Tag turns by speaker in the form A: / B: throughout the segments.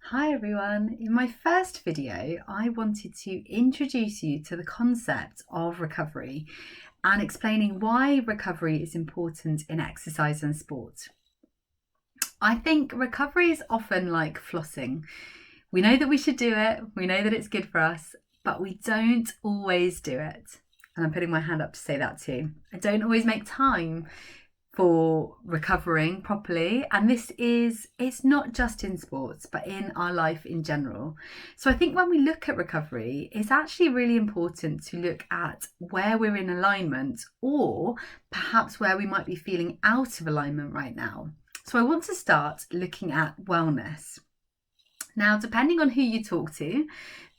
A: Hi everyone. In my first video, I wanted to introduce you to the concept of recovery and explaining why recovery is important in exercise and sport. I think recovery is often like flossing. We know that we should do it, we know that it's good for us, but we don't always do it. And I'm putting my hand up to say that too. I don't always make time for recovering properly, and it's not just in sports but in our life in general. So I think when we look at recovery, it's actually really important to look at where we're in alignment, or perhaps where we might be feeling out of alignment right now. So I want to start looking at wellness. Now, depending on who you talk to,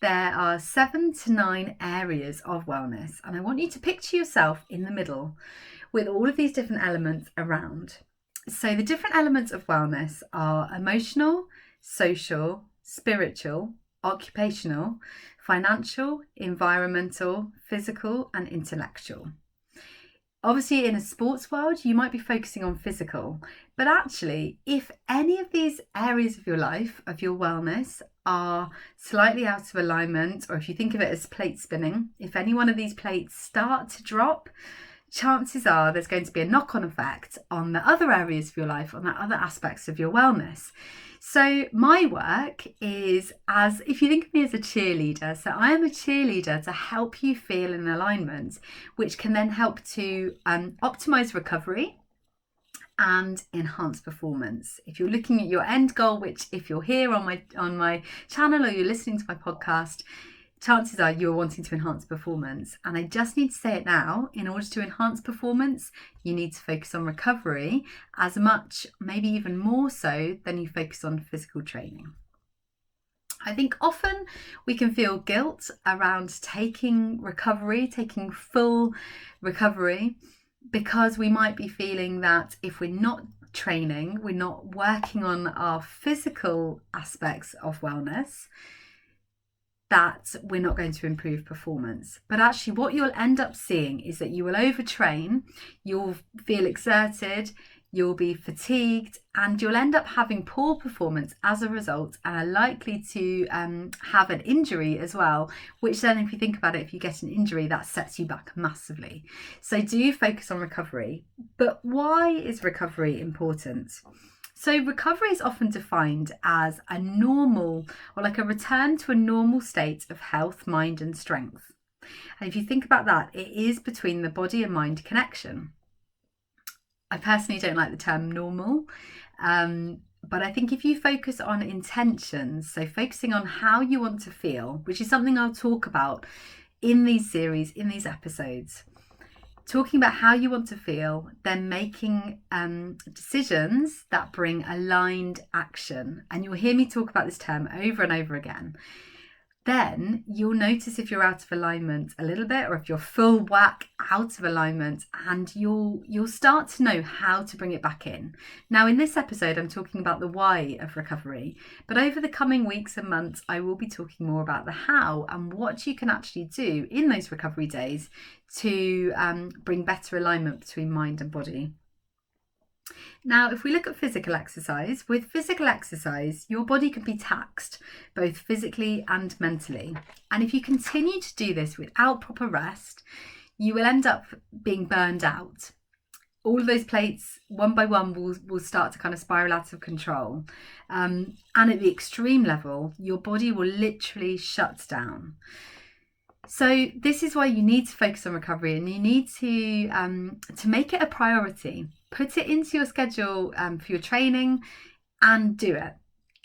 A: there are 7 to 9 areas of wellness, and I want you to picture yourself in the middle with all of these different elements around. So the different elements of wellness are emotional, social, spiritual, occupational, financial, environmental, physical, and intellectual. Obviously, in a sports world, you might be focusing on physical, but actually, if any of these areas of your life, of your wellness, are slightly out of alignment, or if you think of it as plate spinning, if any one of these plates start to drop, chances are there's going to be a knock-on effect on the other areas of your life, on the other aspects of your wellness. So my work is, as if you think of me as a cheerleader, so I am a cheerleader to help you feel in alignment, which can then help to optimize recovery and enhance performance. If you're looking at your end goal, which if you're here on my channel or you're listening to my podcast, chances are you're wanting to enhance performance. And I just need to say it now, in order to enhance performance, you need to focus on recovery as much, maybe even more so, than you focus on physical training. I think often we can feel guilt around taking full recovery, because we might be feeling that if we're not training, we're not working on our physical aspects of wellness, that we're not going to improve performance. But actually what you'll end up seeing is that you will overtrain, you'll feel exerted, you'll be fatigued, and you'll end up having poor performance as a result, and are likely to have an injury as well, which then, if you think about it, if you get an injury, that sets you back massively. So do focus on recovery. But why is recovery important? So recovery is often defined as a normal, or like a return to a normal state of health, mind and strength. And if you think about that, it is between the body and mind connection. I personally don't like the term normal, but I think if you focus on intentions, so focusing on how you want to feel, which is something I'll talk about in these series, in these episodes, talking about how you want to feel, then making decisions that bring aligned action. And you'll hear me talk about this term over and over again. Then you'll notice if you're out of alignment a little bit, or if you're full whack out of alignment, and you'll start to know how to bring it back in. Now, in this episode, I'm talking about the why of recovery, but over the coming weeks and months, I will be talking more about the how and what you can actually do in those recovery days to bring better alignment between mind and body. Now, if we look at physical exercise, with physical exercise, your body can be taxed both physically and mentally. And if you continue to do this without proper rest, you will end up being burned out. All of those plates, one by one, will start to kind of spiral out of control. And at the extreme level, your body will literally shut down. So this is why you need to focus on recovery, and you need to make it a priority. Put it into your schedule for your training, and do it.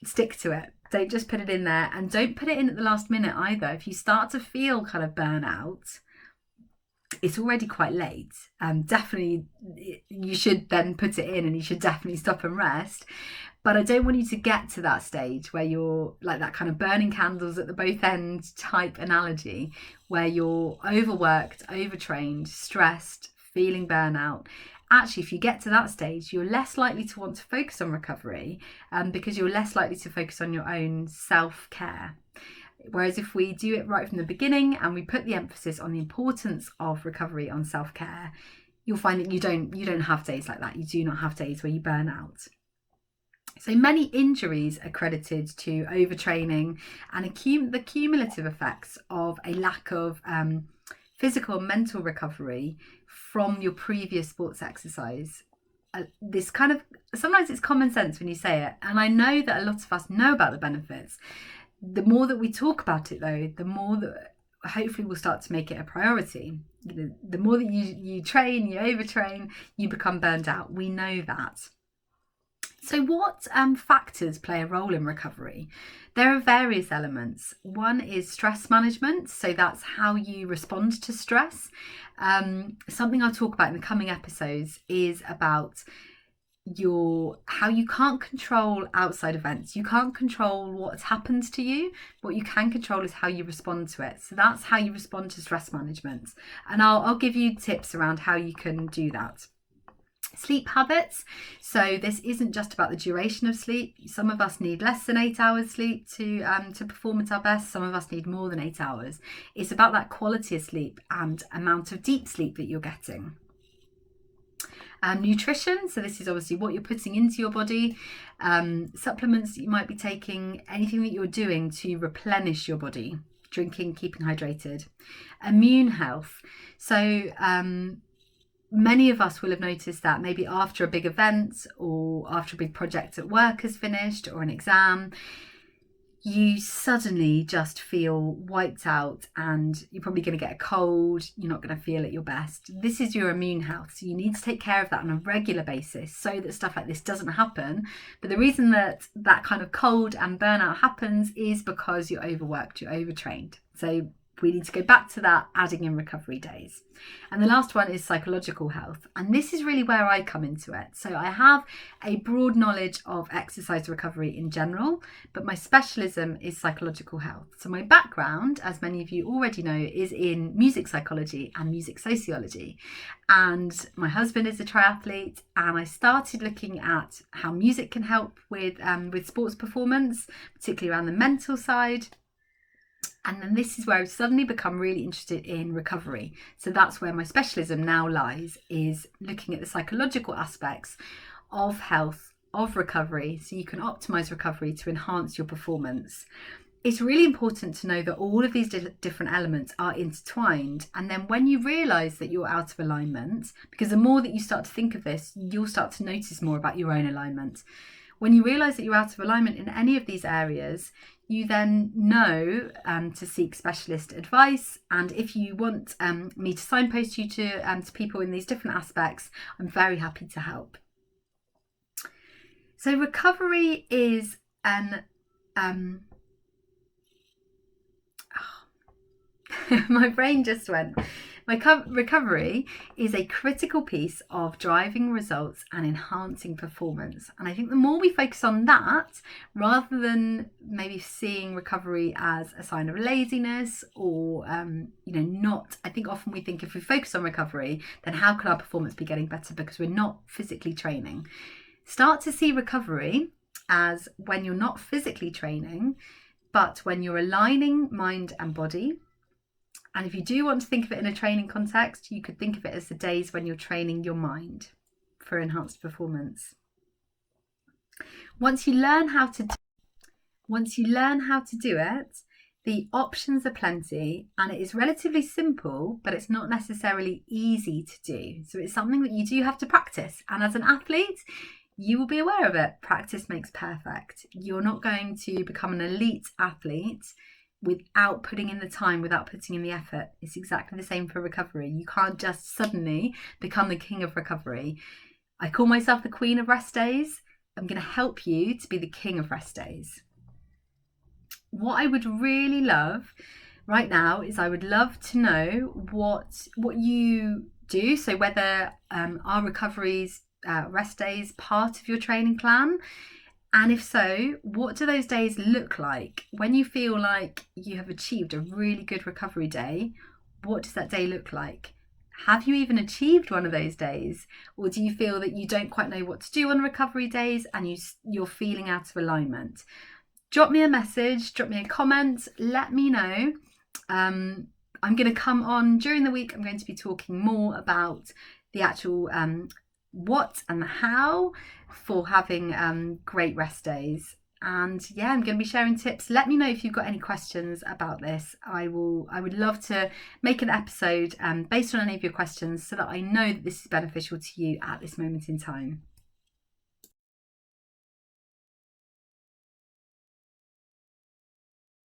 A: Stick to it. Don't just put it in there, and don't put it in at the last minute either. If you start to feel kind of burnout, it's already quite late. Definitely you should then put it in, and you should definitely stop and rest. But I don't want you to get to that stage where you're like that kind of burning candles at the both ends type analogy, where you're overworked, overtrained, stressed, feeling burnout. Actually, if you get to that stage, you're less likely to want to focus on recovery, because you're less likely to focus on your own self-care. Whereas if we do it right from the beginning and we put the emphasis on the importance of recovery, on self-care, you'll find that you don't have days like that. You do not have days where you burn out. So many injuries are credited to overtraining and the cumulative effects of a lack of physical and mental recovery from your previous sports exercise. This kind of, sometimes it's common sense when you say it, and I know that a lot of us know about the benefits. The more that we talk about it, though, the more that hopefully we'll start to make it a priority. The more that you train, you overtrain, you become burned out. We know that. So what factors play a role in recovery? There are various elements. One is stress management. So that's how you respond to stress. Something I'll talk about in the coming episodes is about how you can't control outside events. You can't control what happens to you. What you can control is how you respond to it. So that's how you respond to stress management. And I'll give you tips around how you can do that. Sleep habits. So this isn't just about the duration of sleep. Some of us need less than 8 hours sleep to perform at our best. Some of us need more than 8 hours. It's about that quality of sleep and amount of deep sleep that you're getting. Nutrition. So this is obviously what you're putting into your body. Supplements that you might be taking. Anything that you're doing to replenish your body. Drinking, keeping hydrated. Immune health. So many of us will have noticed that maybe after a big event or after a big project at work has finished or an exam, you suddenly just feel wiped out and you're probably going to get a cold. You're not going to feel at your best. This is your immune health. So you need to take care of that on a regular basis so that stuff like this doesn't happen. But the reason that kind of cold and burnout happens is because you're overworked, you're overtrained. So we need to go back to that, adding in recovery days. And the last one is psychological health. And this is really where I come into it. So I have a broad knowledge of exercise recovery in general, but my specialism is psychological health. So my background, as many of you already know, is in music psychology and music sociology. And my husband is a triathlete, and I started looking at how music can help with sports performance, particularly around the mental side. And then this is where I've suddenly become really interested in recovery. So that's where my specialism now lies, is looking at the psychological aspects of health, of recovery, so you can optimize recovery to enhance your performance. It's really important to know that all of these different elements are intertwined. And then when you realize that you're out of alignment, because the more that you start to think of this, you'll start to notice more about your own alignment. When you realize that you're out of alignment in any of these areas, you then know to seek specialist advice. And if you want me to signpost you to people in these different aspects, I'm very happy to help. So recovery is my brain just went. Recovery is a critical piece of driving results and enhancing performance. And I think the more we focus on that, rather than maybe seeing recovery as a sign of laziness or, not, I think often we think if we focus on recovery, then how can our performance be getting better because we're not physically training? Start to see recovery as when you're not physically training, but when you're aligning mind and body. And if you do want to think of it in a training context, you could think of it as the days when you're training your mind for enhanced performance. Once you learn how to do it, the options are plenty, and it is relatively simple, but it's not necessarily easy to do. So it's something that you do have to practice. And as an athlete, you will be aware of it. Practice makes perfect. You're not going to become an elite athlete without putting in the time, without putting in the effort. It's exactly the same for recovery. You can't just suddenly become the king of recovery. I call myself the queen of rest days. I'm going to help you to be the king of rest days. What I would really love right now is I would love to know what you do. So whether our recoveries, rest days, part of your training plan. And if so, what do those days look like? When you feel like you have achieved a really good recovery day, what does that day look like? Have you even achieved one of those days? Or do you feel that you don't quite know what to do on recovery days and you're feeling out of alignment? Drop me a message, drop me a comment, let me know. I'm going to come on during the week. I'm going to be talking more about the actual what and the how for having great rest days. And yeah, I'm going to be sharing tips. Let me know if you've got any questions about this. I would love to make an episode based on any of your questions so that I know that this is beneficial to you at this moment in time.